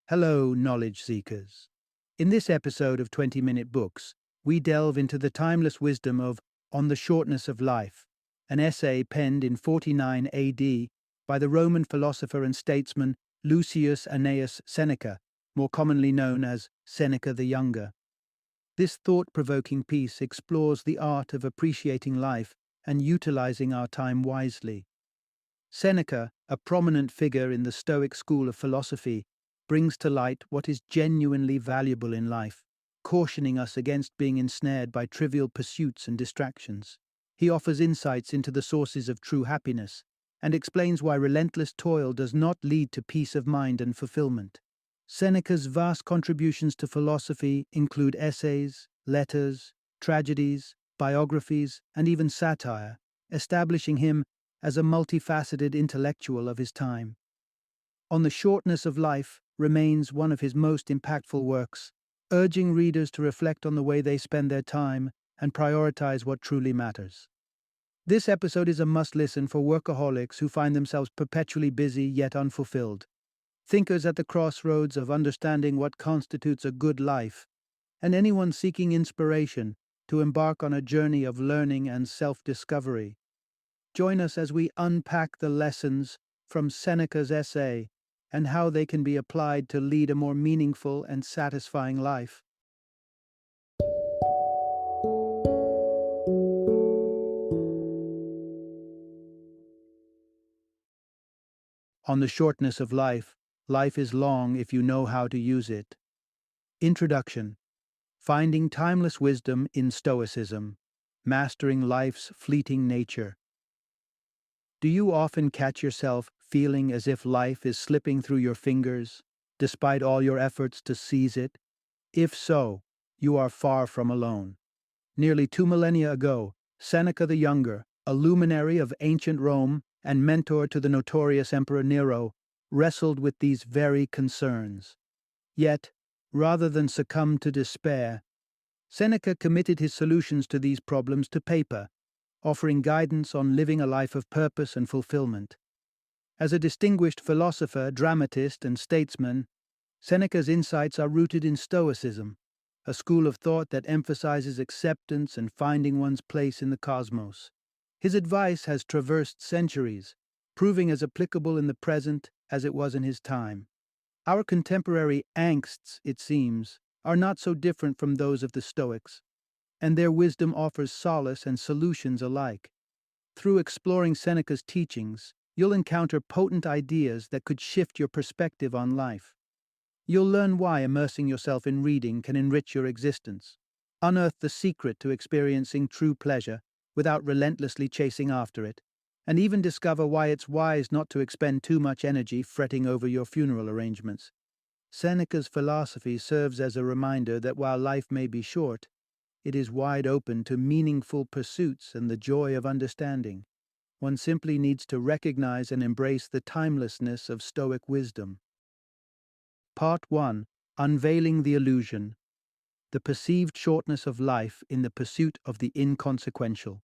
Hello, knowledge seekers. In this episode of 20-Minute Books, we delve into the timeless wisdom of On the Shortness of Life, an essay penned in 49 AD by the Roman philosopher and statesman Lucius Annaeus Seneca, more commonly known as Seneca the Younger. This thought-provoking piece explores the art of appreciating life and utilizing our time wisely. Seneca, a prominent figure in the Stoic school of philosophy, brings to light what is genuinely valuable in life, cautioning us against being ensnared by trivial pursuits and distractions. He offers insights into the sources of true happiness and explains why relentless toil does not lead to peace of mind and fulfillment. Seneca's vast contributions to philosophy include essays, letters, tragedies, biographies, and even satire, establishing him as a multifaceted intellectual of his time. On the Shortness of Life remains one of his most impactful works, urging readers to reflect on the way they spend their time and prioritize what truly matters. This episode is a must-listen for workaholics who find themselves perpetually busy yet unfulfilled, thinkers at the crossroads of understanding what constitutes a good life, and anyone seeking inspiration to embark on a journey of learning and self-discovery. Join us as we unpack the lessons from Seneca's essay and how they can be applied to lead a more meaningful and satisfying life. On the Shortness of Life, life is long if you know how to use it. Introduction: Finding timeless wisdom in Stoicism, mastering life's fleeting nature. Do you often catch yourself feeling as if life is slipping through your fingers, despite all your efforts to seize it? If so, you are far from alone. Nearly 2 millennia ago, Seneca the Younger, a luminary of ancient Rome and mentor to the notorious Emperor Nero, wrestled with these very concerns. Yet, rather than succumb to despair, Seneca committed his solutions to these problems to paper, offering guidance on living a life of purpose and fulfillment. As a distinguished philosopher, dramatist, and statesman, Seneca's insights are rooted in Stoicism, a school of thought that emphasizes acceptance and finding one's place in the cosmos. His advice has traversed centuries, proving as applicable in the present as it was in his time. Our contemporary angsts, it seems, are not so different from those of the Stoics, and their wisdom offers solace and solutions alike. Through exploring Seneca's teachings, you'll encounter potent ideas that could shift your perspective on life. You'll learn why immersing yourself in reading can enrich your existence, unearth the secret to experiencing true pleasure without relentlessly chasing after it, and even discover why it's wise not to expend too much energy fretting over your funeral arrangements. Seneca's philosophy serves as a reminder that while life may be short, it is wide open to meaningful pursuits and the joy of understanding. One simply needs to recognize and embrace the timelessness of Stoic wisdom. Part 1. Unveiling the Illusion: The Perceived Shortness of Life in the Pursuit of the Inconsequential.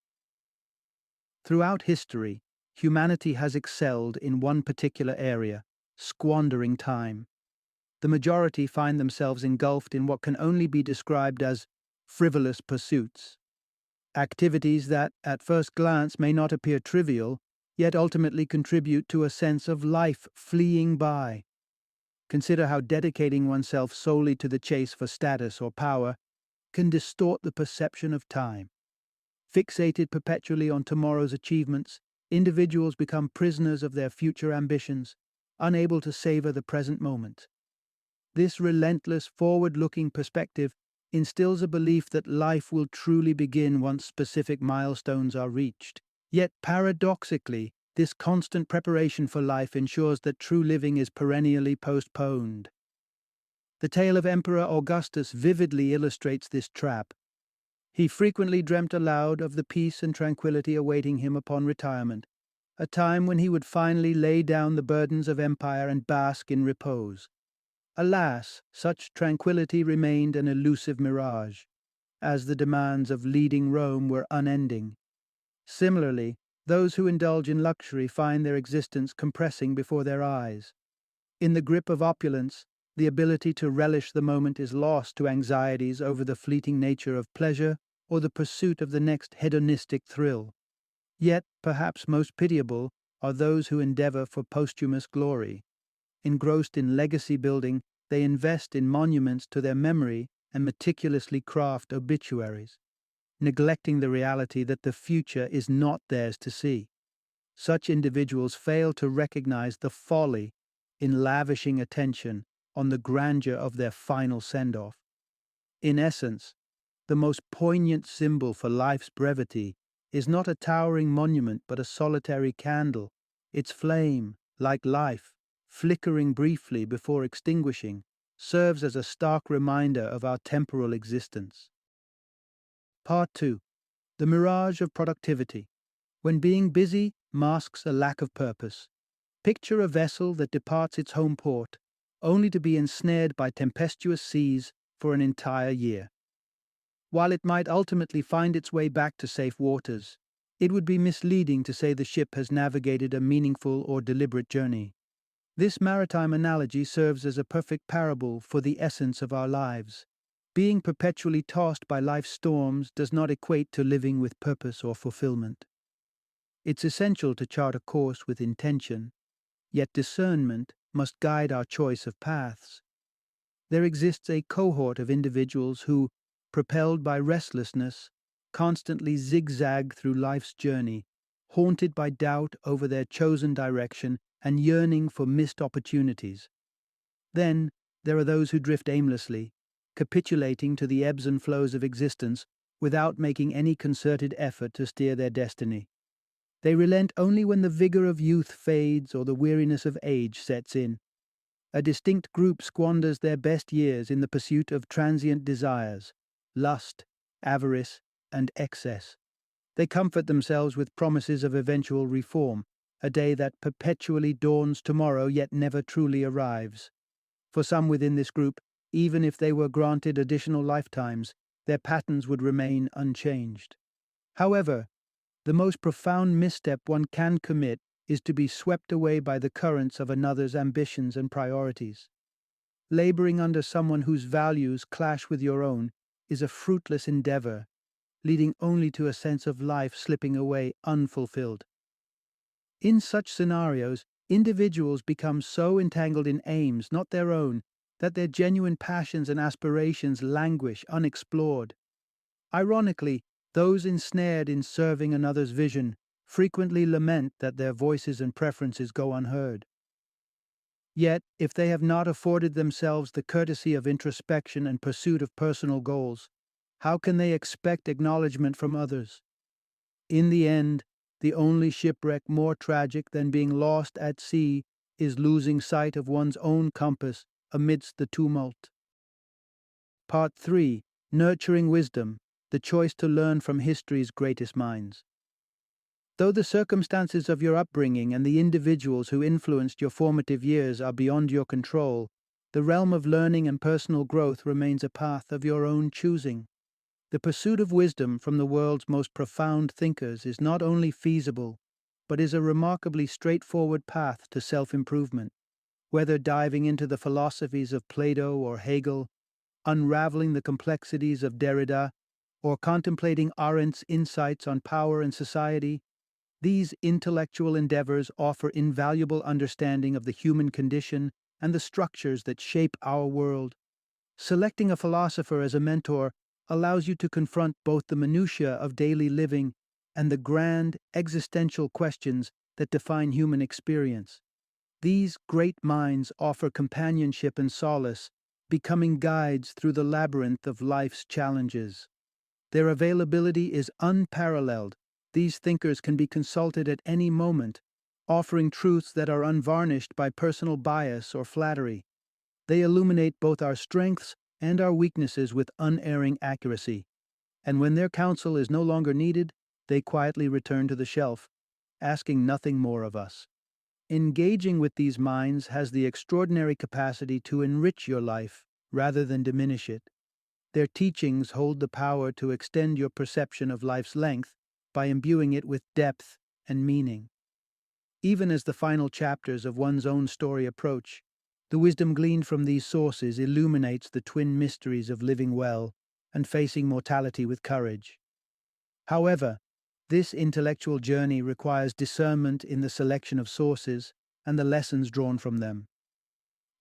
Throughout history, humanity has excelled in one particular area: squandering time. The majority find themselves engulfed in what can only be described as frivolous pursuits. Activities that, at first glance, may not appear trivial, yet ultimately contribute to a sense of life fleeing by. Consider how dedicating oneself solely to the chase for status or power can distort the perception of time. Fixated perpetually on tomorrow's achievements, individuals become prisoners of their future ambitions, unable to savor the present moment. This relentless, forward-looking perspective instills a belief that life will truly begin once specific milestones are reached. Yet, paradoxically, this constant preparation for life ensures that true living is perennially postponed. The tale of Emperor Augustus vividly illustrates this trap. He frequently dreamt aloud of the peace and tranquility awaiting him upon retirement, a time when he would finally lay down the burdens of empire and bask in repose. Alas, such tranquility remained an elusive mirage, as the demands of leading Rome were unending. Similarly, those who indulge in luxury find their existence compressing before their eyes. In the grip of opulence, The ability to relish the moment is lost to anxieties over the fleeting nature of pleasure or the pursuit of the next hedonistic thrill. Yet, perhaps most pitiable are those who endeavor for posthumous glory. Engrossed in legacy building, they invest in monuments to their memory and meticulously craft obituaries, neglecting the reality that the future is not theirs to see. Such individuals fail to recognize the folly in lavishing attention on the grandeur of their final send-off. In essence, the most poignant symbol for life's brevity is not a towering monument but a solitary candle, its flame, like life, flickering briefly before extinguishing, serves as a stark reminder of our temporal existence. Part 2. The mirage of productivity. When being busy masks a lack of purpose. Picture a vessel that departs its home port, only to be ensnared by tempestuous seas for an entire year. While it might ultimately find its way back to safe waters, it would be misleading to say the ship has navigated a meaningful or deliberate journey. This maritime analogy serves as a perfect parable for the essence of our lives. Being perpetually tossed by life's storms does not equate to living with purpose or fulfillment. It's essential to chart a course with intention, yet discernment must guide our choice of paths. There exists a cohort of individuals who, propelled by restlessness, constantly zigzag through life's journey, haunted by doubt over their chosen direction and yearning for missed opportunities. Then, there are those who drift aimlessly, capitulating to the ebbs and flows of existence without making any concerted effort to steer their destiny. They relent only when the vigor of youth fades or the weariness of age sets in. A distinct group squanders their best years in the pursuit of transient desires, lust, avarice, and excess. They comfort themselves with promises of eventual reform, a day that perpetually dawns tomorrow yet never truly arrives. For some within this group, even if they were granted additional lifetimes, their patterns would remain unchanged. However, the most profound misstep one can commit is to be swept away by the currents of another's ambitions and priorities. Laboring under someone whose values clash with your own is a fruitless endeavor, leading only to a sense of life slipping away unfulfilled. In such scenarios, individuals become so entangled in aims not their own that their genuine passions and aspirations languish unexplored. Ironically, those ensnared in serving another's vision frequently lament that their voices and preferences go unheard. Yet, if they have not afforded themselves the courtesy of introspection and pursuit of personal goals, how can they expect acknowledgement from others? In the end, the only shipwreck more tragic than being lost at sea is losing sight of one's own compass amidst the tumult. Part 3. Nurturing wisdom, the choice to learn from history's greatest minds. Though the circumstances of your upbringing and the individuals who influenced your formative years are beyond your control, the realm of learning and personal growth remains a path of your own choosing. The pursuit of wisdom from the world's most profound thinkers is not only feasible, but is a remarkably straightforward path to self-improvement. Whether diving into the philosophies of Plato or Hegel, unraveling the complexities of Derrida, or contemplating Arendt's insights on power and society, these intellectual endeavors offer invaluable understanding of the human condition and the structures that shape our world. Selecting a philosopher as a mentor allows you to confront both the minutiae of daily living and the grand existential questions that define human experience. These great minds offer companionship and solace, becoming guides through the labyrinth of life's challenges. Their availability is unparalleled. These thinkers can be consulted at any moment, offering truths that are unvarnished by personal bias or flattery. They illuminate both our strengths and our weaknesses with unerring accuracy, and when their counsel is no longer needed, they quietly return to the shelf, asking nothing more of us. Engaging with these minds has the extraordinary capacity to enrich your life rather than diminish it. Their teachings hold the power to extend your perception of life's length by imbuing it with depth and meaning. Even as the final chapters of one's own story approach, The wisdom gleaned from these sources illuminates the twin mysteries of living well and facing mortality with courage. However, this intellectual journey requires discernment in the selection of sources and the lessons drawn from them.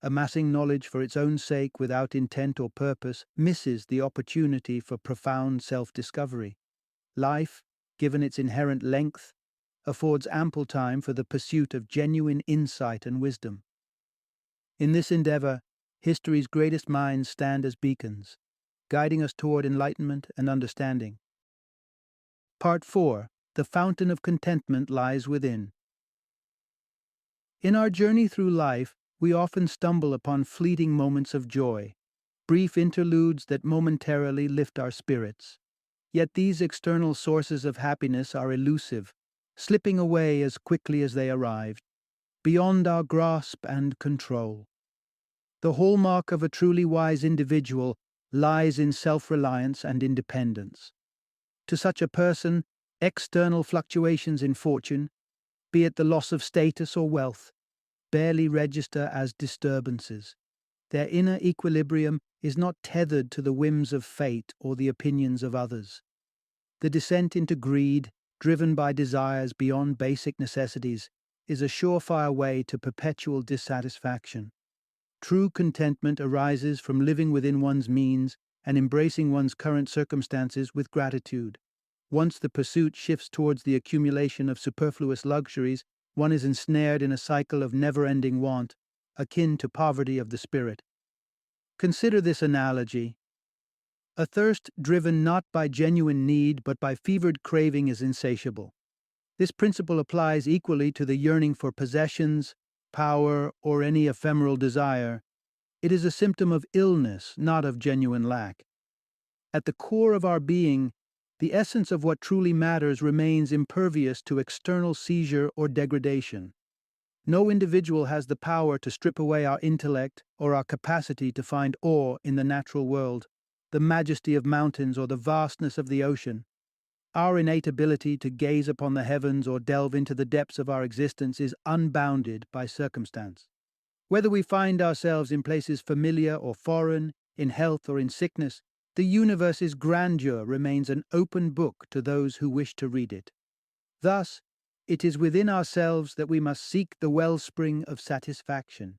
Amassing knowledge for its own sake without intent or purpose misses the opportunity for profound self-discovery. Life, given its inherent length, affords ample time for the pursuit of genuine insight and wisdom. In this endeavor, history's greatest minds stand as beacons, guiding us toward enlightenment and understanding. Part 4. The Fountain of Contentment Lies Within. In our journey through life, we often stumble upon fleeting moments of joy, brief interludes that momentarily lift our spirits. Yet these external sources of happiness are elusive, slipping away as quickly as they arrived, beyond our grasp and control. The hallmark of a truly wise individual lies in self-reliance and independence. To such a person, external fluctuations in fortune, be it the loss of status or wealth, barely register as disturbances. Their inner equilibrium is not tethered to the whims of fate or the opinions of others. The descent into greed, driven by desires beyond basic necessities, is a surefire way to perpetual dissatisfaction. True contentment arises from living within one's means and embracing one's current circumstances with gratitude. Once the pursuit shifts towards the accumulation of superfluous luxuries, one is ensnared in a cycle of never-ending want, akin to poverty of the spirit. Consider this analogy. A thirst driven not by genuine need but by fevered craving is insatiable. This principle applies equally to the yearning for possessions, power, or any ephemeral desire. It is a symptom of illness, not of genuine lack. At the core of our being, the essence of what truly matters remains impervious to external seizure or degradation. No individual has the power to strip away our intellect or our capacity to find awe in the natural world, the majesty of mountains or the vastness of the ocean. Our innate ability to gaze upon the heavens or delve into the depths of our existence is unbounded by circumstance. Whether we find ourselves in places familiar or foreign, in health or in sickness, the universe's grandeur remains an open book to those who wish to read it. Thus, it is within ourselves that we must seek the wellspring of satisfaction.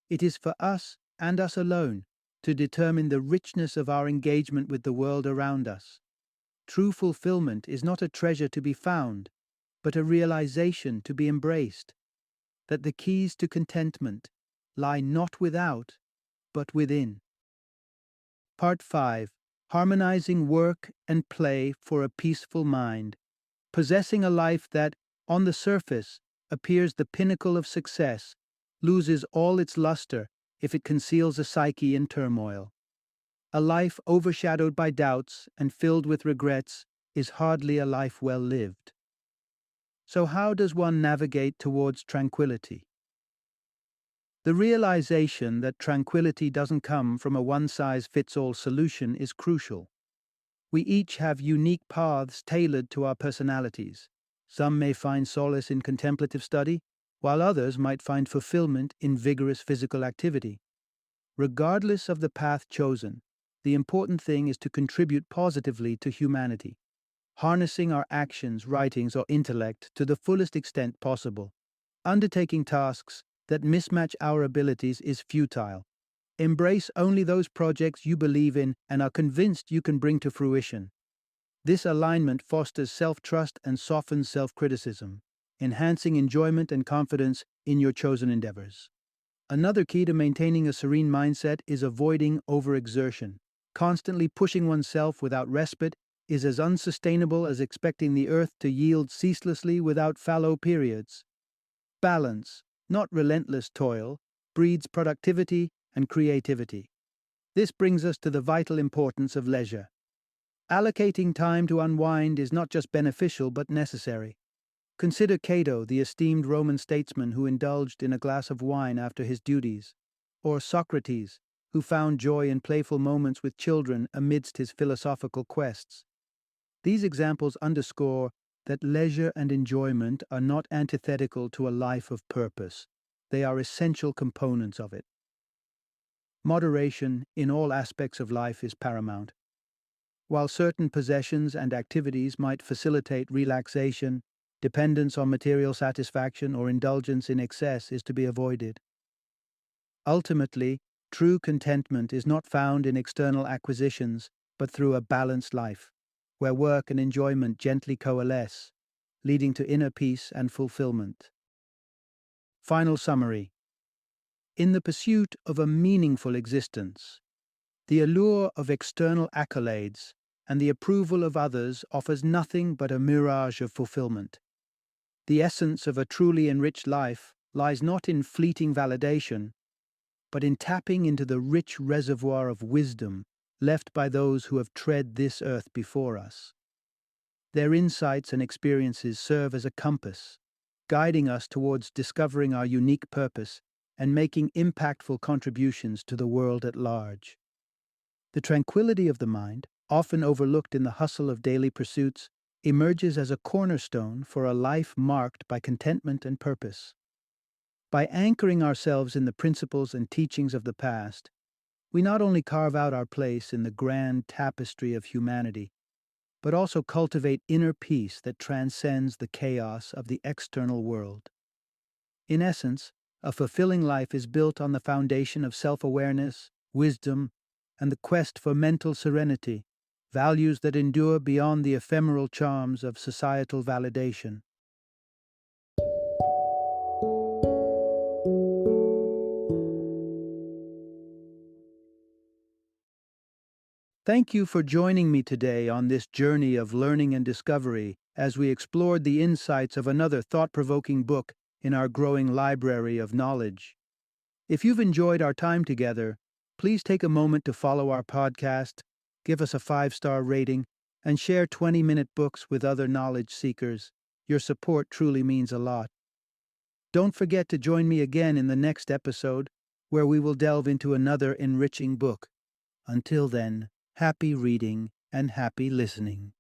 It is for us, and us alone, to determine the richness of our engagement with the world around us. True fulfillment is not a treasure to be found, but a realization to be embraced, that the keys to contentment lie not without, but within. Part 5. Harmonizing work and play for a peaceful mind. Possessing a life that, on the surface, appears the pinnacle of success, loses all its luster if it conceals a psyche in turmoil. A life overshadowed by doubts and filled with regrets is hardly a life well lived. So how does one navigate towards tranquility? The realization that tranquility doesn't come from a one-size-fits-all solution is crucial. We each have unique paths tailored to our personalities. Some may find solace in contemplative study, while others might find fulfillment in vigorous physical activity. Regardless of the path chosen, the important thing is to contribute positively to humanity, harnessing our actions, writings, or intellect to the fullest extent possible. Undertaking tasks that mismatch our abilities is futile. Embrace only those projects you believe in and are convinced you can bring to fruition. This alignment fosters self-trust and softens self-criticism, enhancing enjoyment and confidence in your chosen endeavors. Another key to maintaining a serene mindset is avoiding overexertion. Constantly pushing oneself without respite is as unsustainable as expecting the earth to yield ceaselessly without fallow periods. Balance, not relentless toil, breeds productivity and creativity. This brings us to the vital importance of leisure. Allocating time to unwind is not just beneficial but necessary. Consider Cato, the esteemed Roman statesman who indulged in a glass of wine after his duties, or Socrates, who found joy in playful moments with children amidst his philosophical quests. These examples underscore that leisure and enjoyment are not antithetical to a life of purpose. They are essential components of it. Moderation in all aspects of life is paramount. While certain possessions and activities might facilitate relaxation, dependence on material satisfaction or indulgence in excess is to be avoided. Ultimately, true contentment is not found in external acquisitions, but through a balanced life, where work and enjoyment gently coalesce, leading to inner peace and fulfillment. Final summary. In the pursuit of a meaningful existence, the allure of external accolades and the approval of others offers nothing but a mirage of fulfillment. The essence of a truly enriched life lies not in fleeting validation, but in tapping into the rich reservoir of wisdom left by those who have tread this earth before us. Their insights and experiences serve as a compass, guiding us towards discovering our unique purpose and making impactful contributions to the world at large. The tranquility of the mind, often overlooked in the hustle of daily pursuits, emerges as a cornerstone for a life marked by contentment and purpose. By anchoring ourselves in the principles and teachings of the past, we not only carve out our place in the grand tapestry of humanity, but also cultivate inner peace that transcends the chaos of the external world. In essence, a fulfilling life is built on the foundation of self-awareness, wisdom, and the quest for mental serenity, values that endure beyond the ephemeral charms of societal validation. Thank you for joining me today on this journey of learning and discovery as we explored the insights of another thought-provoking book in our growing library of knowledge. If you've enjoyed our time together, please take a moment to follow our podcast, give us a 5-star rating, and share 20-minute books with other knowledge seekers. Your support truly means a lot. Don't forget to join me again in the next episode, where we will delve into another enriching book. Until then, happy reading and happy listening.